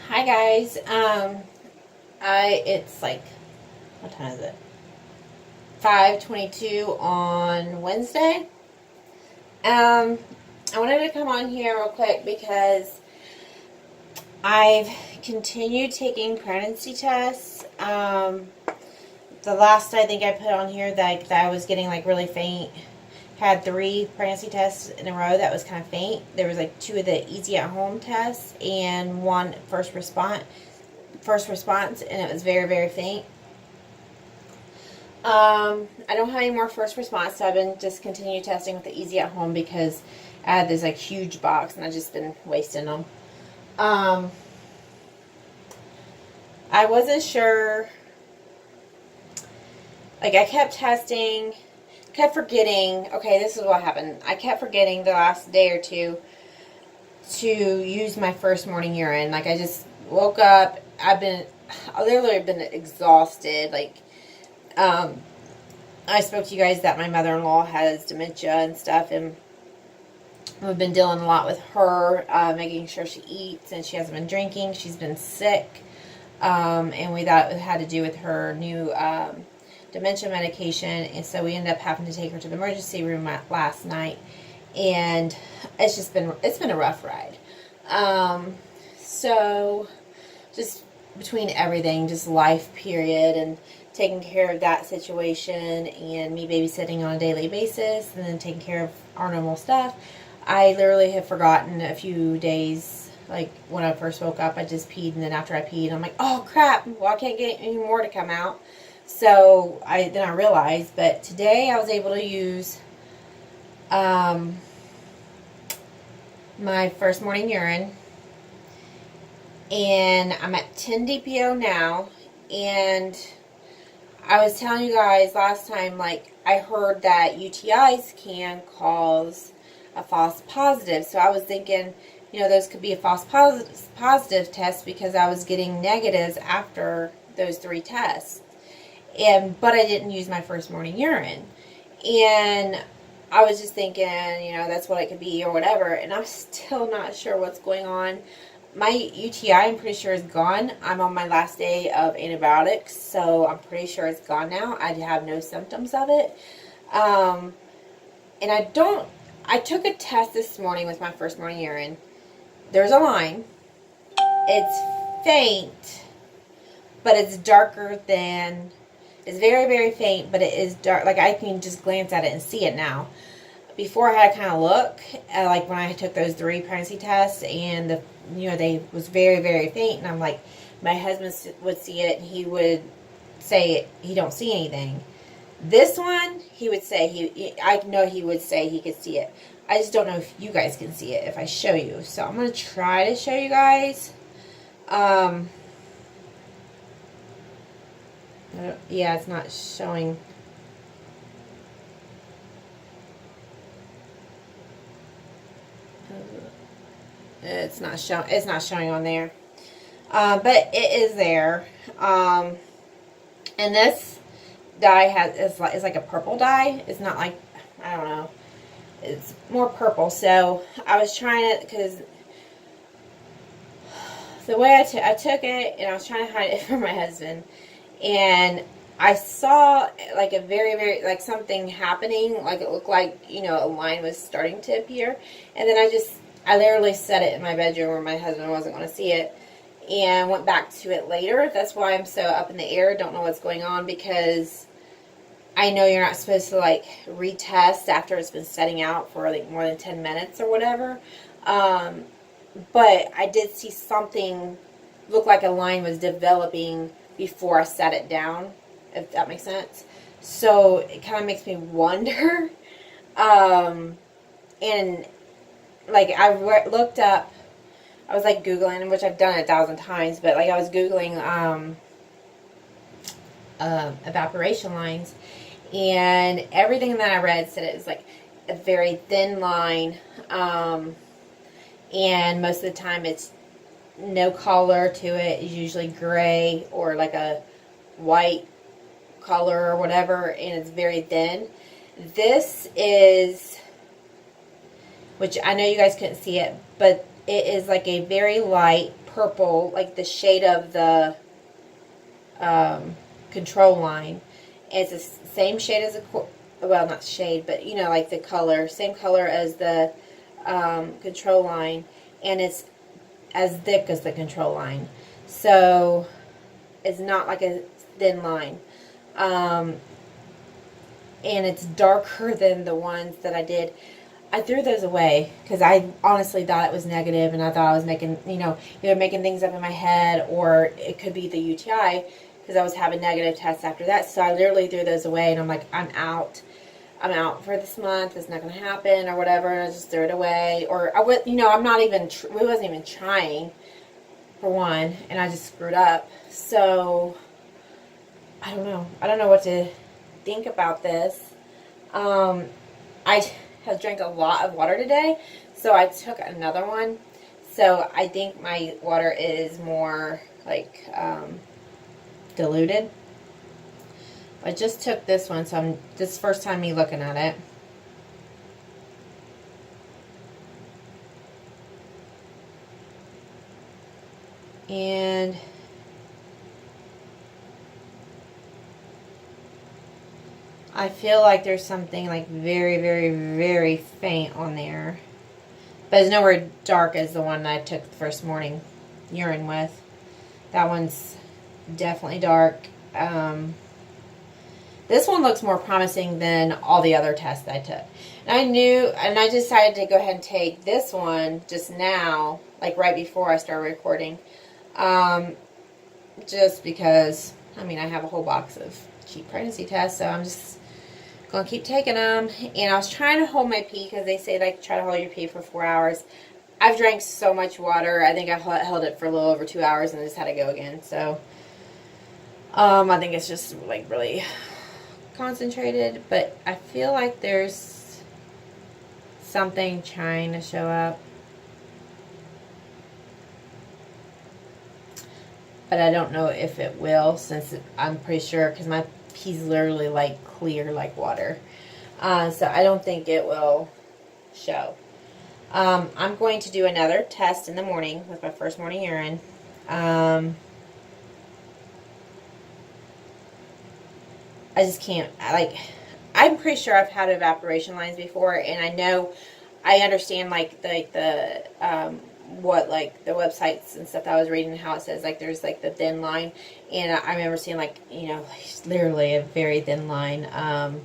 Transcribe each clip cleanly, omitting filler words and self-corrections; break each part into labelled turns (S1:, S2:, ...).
S1: Hi guys. It's like, what time is it? 5:22 on Wednesday. I wanted to come on here real quick because I've continued taking pregnancy tests. The last I think I put on here that I was getting like really faint. Had 3 pregnancy tests in a row that was kind of faint. There was like 2 of the easy at home tests and 1 first response, and it was very, very faint. I don't have any more first response, so I've been just continue testing with the easy at home because I had this like huge box and I've just been wasting them. I wasn't sure. Like, I kept testing, kept forgetting. Okay, this is what happened. I kept forgetting the last day or two to use my first morning urine. Like, I just woke up. I literally been exhausted. Like, I spoke to you guys that my mother-in-law has dementia and stuff, and we've been dealing a lot with her, making sure she eats, and she hasn't been drinking. She's been sick, and we thought it had to do with her new dementia medication, and so we ended up having to take her to the emergency room last night, and it's been a rough ride. So just between everything, just life period, and taking care of that situation, and me babysitting on a daily basis, and then taking care of our normal stuff, I literally have forgotten a few days. Like, when I first woke up, I just peed, and then after I peed, I'm like, oh crap, well, I can't get any more to come out. So then I realized, but today I was able to use my first morning urine, and I'm at 10 DPO now, and I was telling you guys last time, like, I heard that UTIs can cause a false positive, so I was thinking, those could be a false positive test because I was getting negatives after those 3 tests. But I didn't use my first morning urine. And I was just thinking, that's what it could be or whatever. And I'm still not sure what's going on. My UTI, I'm pretty sure, is gone. I'm on my last day of antibiotics, so I'm pretty sure it's gone now. I have no symptoms of it. And I took a test this morning with my first morning urine. There's a line. It's faint, but it's darker than... It's very, very faint, but it is dark. Like, I can just glance at it and see it now. Before, I had to kind of look, like when I took those 3 pregnancy tests, and they was very, very faint. And I'm like, my husband would see it, and he would say he don't see anything. This one, he would say I know he would say he could see it. I just don't know if you guys can see it if I show you. So I'm gonna try to show you guys. Yeah, it's not showing. It's not showing on there. But it is there. And this dye is like a purple dye. It's not like, I don't know. It's more purple. So I was trying to, because the way I took it, and I was trying to hide it from my husband. And I saw like a very, very, like something happening, like it looked like, a line was starting to appear. And then I literally set it in my bedroom where my husband wasn't going to see it, and went back to it later. That's why I'm so up in the air, don't know what's going on, because I know you're not supposed to like retest after it's been setting out for like more than 10 minutes or whatever. But I did see something look like a line was developing before I set it down, if that makes sense. So it kind of makes me wonder. And like, I looked up, I was like Googling, which I've done 1,000 times, but like I was Googling evaporation lines, and everything that I read said it was like a very thin line, and most of the time it's no color to it. It's usually gray or like a white color or whatever, and it's very thin. This is, which I know you guys couldn't see it, but it is like a very light purple, like the shade of the control line. It's the same shade as well, not shade, but you know, like the color, same color as the control line, and it's as thick as the control line. So it's not like a thin line. And it's darker than the ones that I did. I threw those away because I honestly thought it was negative, and I thought I was making, you know, either making things up in my head, or it could be the UTI because I was having negative tests after that. So I literally threw those away, and I'm like, I'm out. I'm out for this month. It's not going to happen, or whatever. And I just threw it away. Or I would, you know, I'm not even. We wasn't even trying, for one, and I just screwed up. So I don't know. I don't know what to think about this. I have drank a lot of water today, so I took another one. So I think my water is more like diluted. I just took this one, so this is the first time me looking at it. And I feel like there's something like very, very, very faint on there. But it's nowhere dark as the one that I took the first morning urine with. That one's definitely dark. This one looks more promising than all the other tests I took. And I decided to go ahead and take this one just now, like right before I started recording. Just because, I mean, I have a whole box of cheap pregnancy tests, so I'm just going to keep taking them. And I was trying to hold my pee because they say like try to hold your pee for 4 hours. I've drank so much water. I think I held it for a little over 2 hours and just had to go again. So I think it's just like really concentrated, but I feel like there's something trying to show up. But I don't know if it will, since I'm pretty sure, because my pee's literally like clear like water. So I don't think it will show. I'm going to do another test in the morning with my first morning urine. I just can't, I'm pretty sure I've had evaporation lines before, and I understand like the what like the websites and stuff that I was reading, how it says like there's like the thin line, and I remember seeing like, you know, literally a very thin line on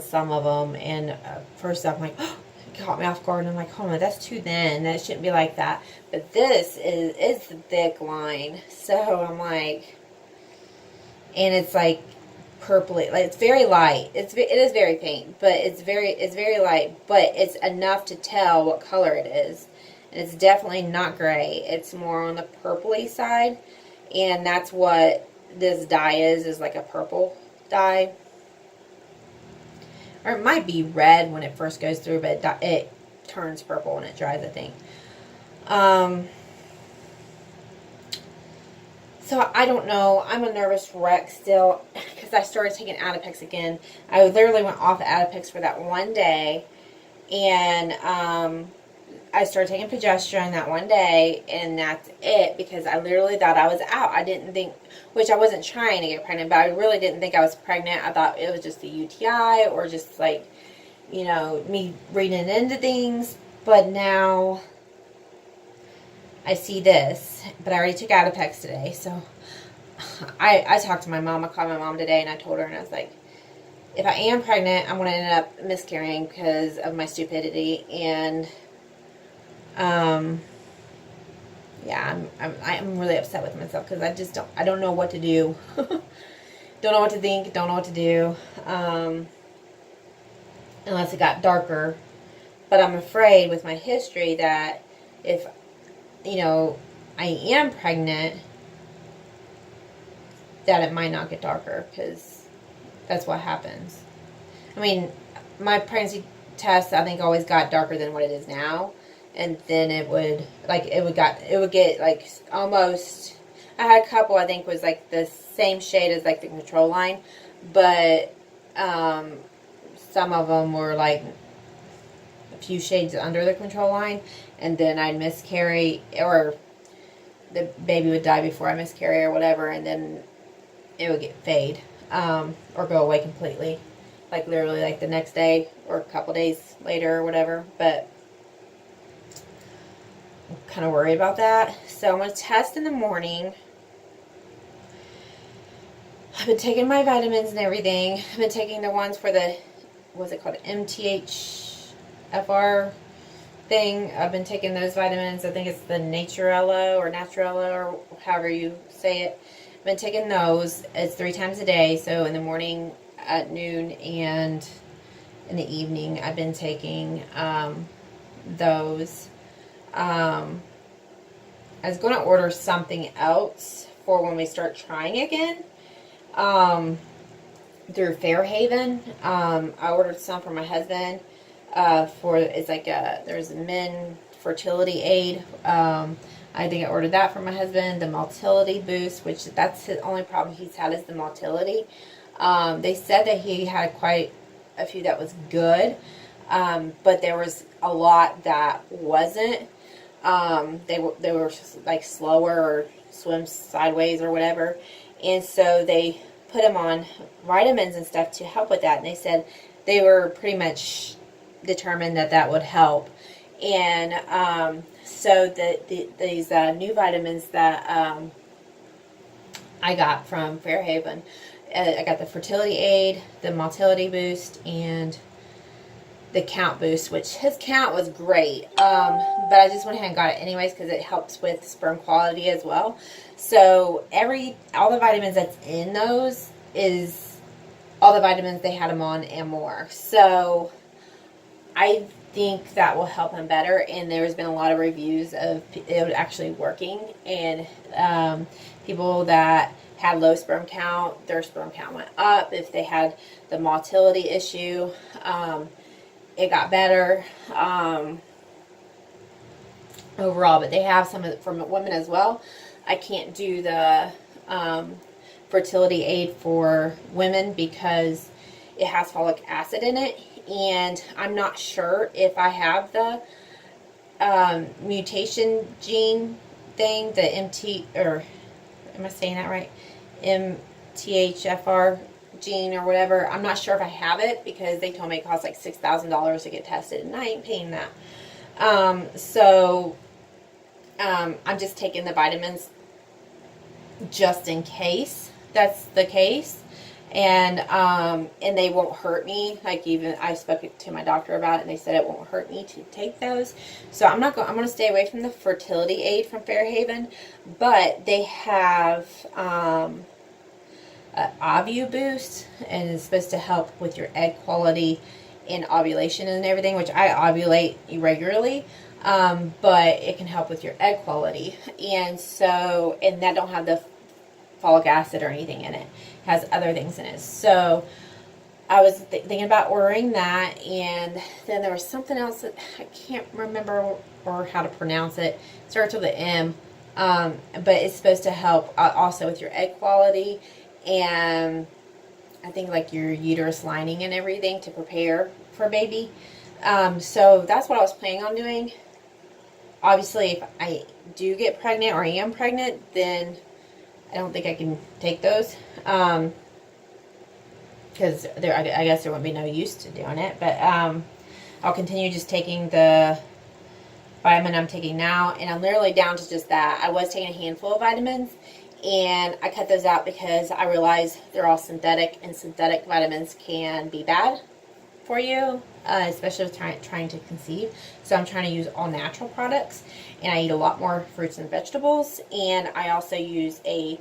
S1: some of them, and first I'm like, oh, it caught me off guard, and I'm like, oh no, that's too thin, that shouldn't be like that. But this is the thick line, so I'm like, and it's like purpley, like it's very light. It is very faint, but it's very light, but it's enough to tell what color it is. And it's definitely not gray. It's more on the purpley side, and that's what this dye is like a purple dye. Or it might be red when it first goes through, but it turns purple when it dries, I think. So I don't know. I'm a nervous wreck still because I started taking Adipex again. I literally went off Adipex for that one day, and I started taking progesterone that one day, and that's it, because I literally thought I was out. I didn't think, which I wasn't trying to get pregnant, but I really didn't think I was pregnant. I thought it was just the UTI, or just like, you know, me reading into things. But now I see this, but I already took Adipex today, so I talked to my mom. I called my mom today, and I told her, and I was like, if I am pregnant, I'm going to end up miscarrying because of my stupidity, and yeah, I'm really upset with myself because I don't know what to do. Don't know what to think, don't know what to do, unless it got darker. But I'm afraid with my history that if, you know, I am pregnant, that it might not get darker, because that's what happens. I mean, my pregnancy test, I think, always got darker than what it is now. And then it would get like almost, I had a couple, I think, was like the same shade as like the control line, but some of them were like a few shades under the control line, and then I'd miscarry, or the baby would die before I miscarry or whatever, and then it would fade or go away completely, like literally like the next day or a couple days later or whatever. But I'm kind of worried about that. So I'm going to test in the morning. I've been taking my vitamins and everything. I've been taking the ones for the, what's it called, MTHFR thing. I've been taking those vitamins. I think it's the Naturella or however you say it. I've been taking those. It's 3 times a day. So in the morning, at noon, and in the evening, I've been taking those. I was going to order something else for when we start trying again. Through Fairhaven. I ordered some for my husband. It's like there's a men fertility aid. I think I ordered that for my husband. The motility boost, which that's the only problem he's had is the motility. They said that he had quite a few that was good, but there was a lot that wasn't. They were just like slower or swim sideways or whatever, and so they put him on vitamins and stuff to help with that. And they said they were pretty much determined that that would help. And so these new vitamins that I got from Fairhaven, I got the fertility aid, the motility boost, and the count boost, which his count was great. But I just went ahead and got it anyways because it helps with sperm quality as well. So all the vitamins that's in those is all the vitamins they had him on and more. So I think that will help him better. And there's been a lot of reviews of it actually working. And people that had low sperm count, their sperm count went up. If they had the motility issue, it got better overall. But they have some of it for women as well. I can't do the fertility aid for women because it has folic acid in it, and I'm not sure if I have the mutation gene thing, the am I saying that right? MTHFR gene or whatever. I'm not sure if I have it because they told me it costs like $6,000 to get tested, and I ain't paying that. I'm just taking the vitamins just in case that's the case, and they won't hurt me. Like, even I spoke to my doctor about it, and they said it won't hurt me to take those. So I'm going to stay away from the fertility aid from Fairhaven, but they have an Ovu boost, and it's supposed to help with your egg quality and ovulation and everything, which I ovulate irregularly. But it can help with your egg quality. And that don't have the folic acid or anything in it. It has other things in it. So I was thinking about ordering that. And then there was something else that I can't remember or how to pronounce it. It starts with an M. But it's supposed to help also with your egg quality. And I think like your uterus lining and everything to prepare for a baby. So that's what I was planning on doing. Obviously, if I do get pregnant or I am pregnant, then I don't think I can take those. Because I guess there won't be no use to doing it. But I'll continue just taking the vitamin I'm taking now. And I'm literally down to just that. I was taking a handful of vitamins, and I cut those out because I realized they're all synthetic, and synthetic vitamins can be bad for you, especially with trying to conceive. So I'm trying to use all natural products, and I eat a lot more fruits and vegetables, and I also use a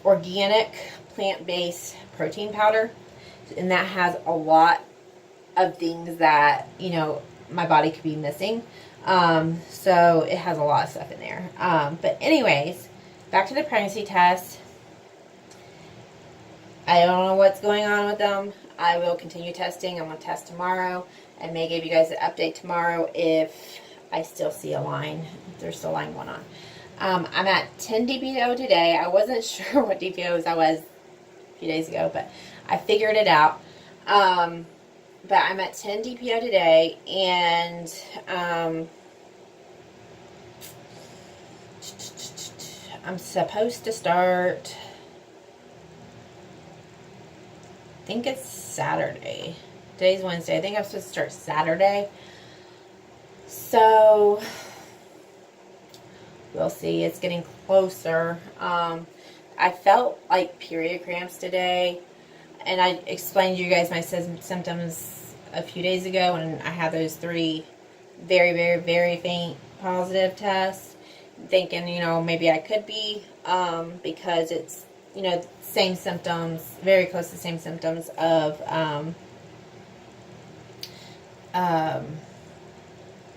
S1: organic plant-based protein powder, and that has a lot of things that my body could be missing. So it has a lot of stuff in there. But anyways, back to the pregnancy test. I don't know what's going on with them. I will continue testing. I'm going to test tomorrow. I may give you guys an update tomorrow if I still see a line. If there's still a line going on. I'm at 10 DPO today. I wasn't sure what DPOs I was a few days ago, but I figured it out. But I'm at 10 DPO today, and I'm supposed to start, I think it's Saturday. Today's Wednesday. I think I'm supposed to start Saturday. So, we'll see. It's getting closer. I felt like period cramps today. And I explained to you guys my symptoms a few days ago when I had those 3 very, very, very faint positive tests. Thinking, maybe I could be, because it's, same symptoms, very close to the same symptoms of, that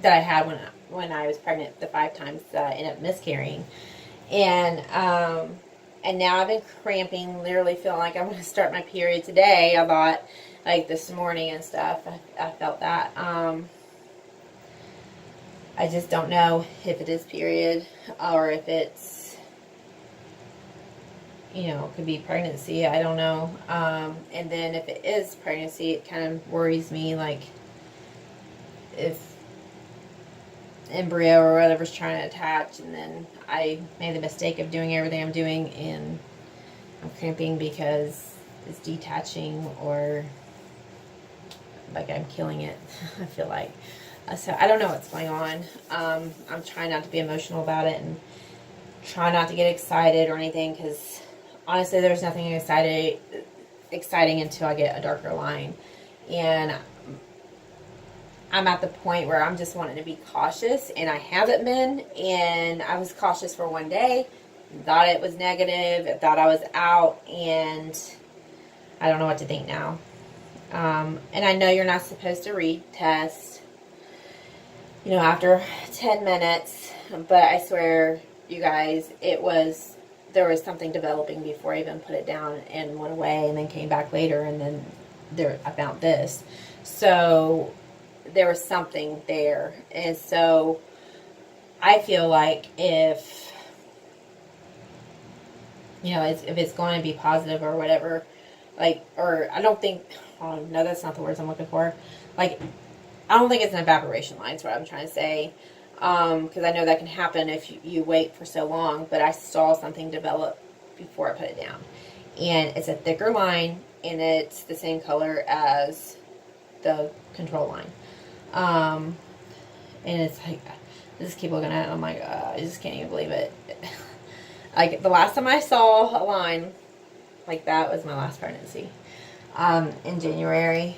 S1: I had when I was pregnant the 5 times that I ended up miscarrying. And now I've been cramping, literally feeling like I'm going to start my period today. I thought, like this morning and stuff, I felt that. I just don't know if it is period or if it's, it could be pregnancy. I don't know. And then if it is pregnancy, it kind of worries me, like if embryo or whatever's trying to attach, and then I made the mistake of doing everything I'm doing and I'm cramping because it's detaching, or like I'm killing it. I feel like. So I don't know what's going on. I'm trying not to be emotional about it and try not to get excited or anything, because honestly there's nothing exciting until I get a darker line. And I'm at the point where I'm just wanting to be cautious, and I haven't been. And I was cautious for one day, thought it was negative, thought I was out, and I don't know what to think now. And I know you're not supposed to retest, after 10 minutes, but I swear, you guys, there was something developing before I even put it down, and went away and then came back later, and then I found this. So there was something there. And so I feel like if it's going to be positive or whatever, or I don't think, oh no, that's not the words I'm looking for. I don't think it's an evaporation line, is what I'm trying to say. Because I know that can happen if you wait for so long. But I saw something develop before I put it down. And it's a thicker line, and it's the same color as the control line. And it's like, I just keep looking at it, and I'm like, I just can't even believe it. Like, the last time I saw a line like that was my last pregnancy, in January.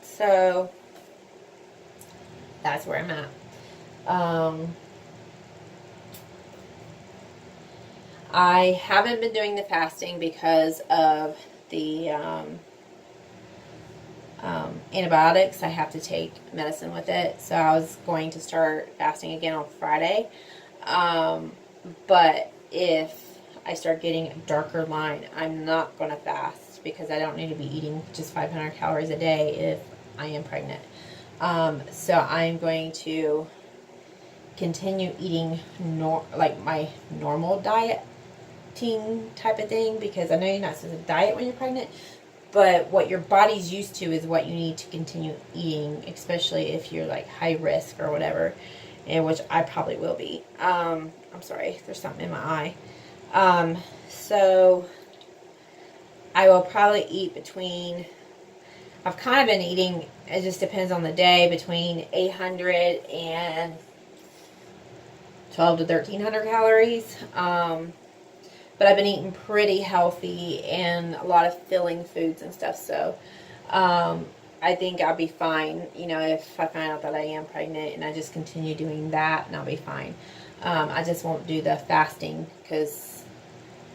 S1: So that's where I'm at. I haven't been doing the fasting because of the antibiotics. I have to take medicine with it, so I was going to start fasting again on Friday. But if I start getting a darker line, I'm not going to fast, because I don't need to be eating just 500 calories a day if I am pregnant. So I'm going to continue eating my normal dieting type of thing, because I know you're not supposed to diet when you're pregnant, but what your body's used to is what you need to continue eating, especially if you're like high risk or whatever, and which I probably will be. I'm sorry, there's something in my eye. So I will probably eat between, I've kind of been eating, it just depends on the day, between 800 and 12 to 1300 calories. But I've been eating pretty healthy and a lot of filling foods and stuff. So I think I'll be fine, if I find out that I am pregnant, and I just continue doing that, and I'll be fine. I just won't do the fasting, because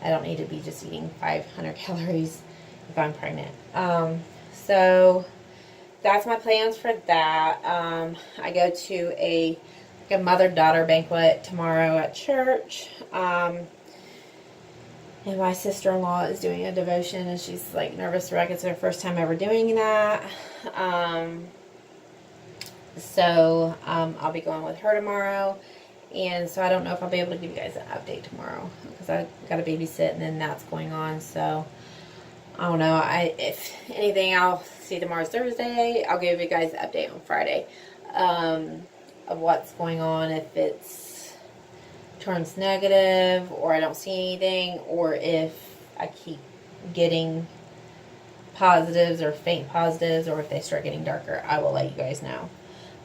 S1: I don't need to be just eating 500 calories if I'm pregnant. So that's my plans for that. I go to a mother-daughter banquet tomorrow at church. And my sister-in-law is doing a devotion, and she's like nervous wreck. It's her first time ever doing that. So I'll be going with her tomorrow. And so I don't know if I'll be able to give you guys an update tomorrow, because I got to babysit, and then that's going on. So I don't know. If anything, I'll see tomorrow's Thursday. I'll give you guys an update on Friday of what's going on, if it's turns negative, or I don't see anything, or if I keep getting positives or faint positives, or if they start getting darker, I will let you guys know.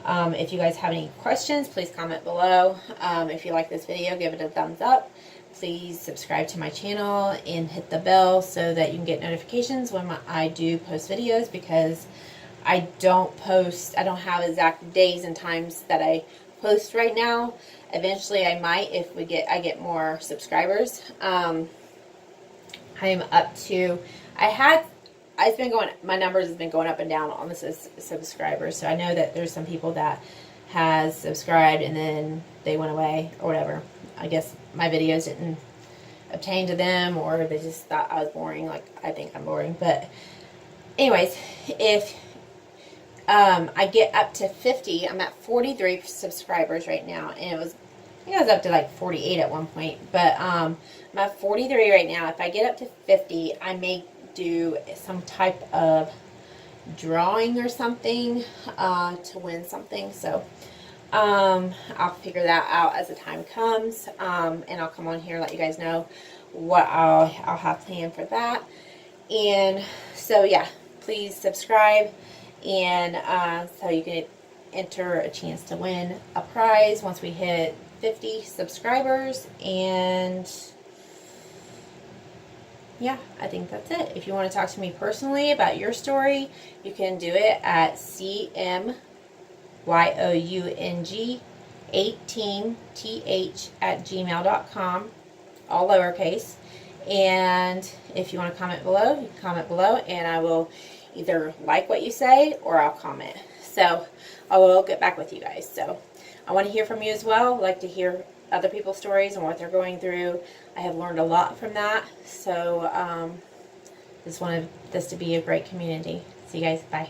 S1: If you guys have any questions, please comment below. If you like this video, give it a thumbs up. Please subscribe to my channel and hit the bell so that you can get notifications when I do post videos, because I don't have exact days and times that I post right now. Eventually I might, if I get more subscribers. I am up to, my numbers has been going up and down on the subscribers. So I know that there's some people that has subscribed and then they went away or whatever. I guess my videos didn't obtain to them, or they just thought I was boring. Like, I think I'm boring. But anyways, if I get up to 50, I'm at 43 subscribers right now, and I think I was up to like 48 at one point, but I'm at 43 right now. If I get up to 50, I may do some type of drawing or something to win something. So I'll figure that out as the time comes, and I'll come on here and let you guys know what I'll have planned for that. And so yeah, please subscribe, and so you can enter a chance to win a prize once we hit 50 subscribers. And yeah, I think that's it. If you want to talk to me personally about your story, you can do it at cmyoung18th@gmail.com, all lowercase. And if you want to comment below, you can comment below, and I will either like what you say or I'll comment. So I will get back with you guys. So I want to hear from you as well. I like to hear other people's stories and what they're going through. I have learned a lot from that. So just wanted this to be a great community. See you guys. Bye.